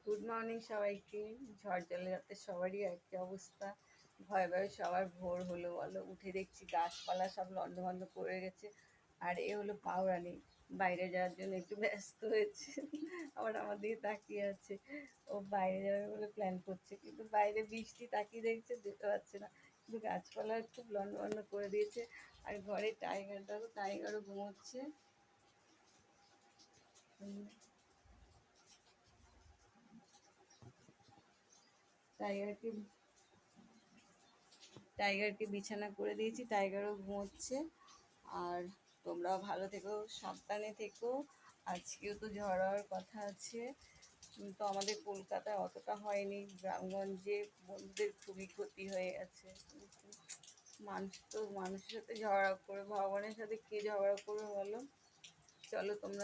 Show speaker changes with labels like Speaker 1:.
Speaker 1: Good morning সবাইকে। ঝড় জলে রাতে সবারই একই অবস্থা। ভয়ে ভয়ে সবার ভোর হলো বলো, উঠে দেখছি গাছপালা সব লন্ডভন্ড করে গেছে। আর এ হলো পাউরানি, বাইরে যাওয়ার জন্য একটু ব্যস্ত হয়েছে। আবার আমার দিকে তাকিয়ে আছে, ও বাইরে যাবে বলে প্ল্যান করছে, কিন্তু বাইরে বৃষ্টি, তাকিয়ে দেখছে যেতে পারছে না। কিন্তু গাছপালা খুব লন্ডভন্ড করে দিয়েছে। আর ঘরে টাইগার, দেখো টাইগারও ঘুমোচ্ছে। টাইগারকে টাইগারকে বিছানা করে দিয়েছি, টাইগারও ঘুমোচ্ছে। আর তোমরাও ভালো থেকো, সাবধানে থেকো। আজকেও তো ঝড় হওয়ার কথা আছে, কিন্তু আমাদের কলকাতায় অতটা হয়নি, গ্রামগঞ্জে বন্ধুদের খুবই ক্ষতি হয়ে গেছে। মানুষ তো মানুষের সাথে ঝগড়া করে, ভগবানের সাথে কে ঝগড়া করবে বলো। চলো তোমরা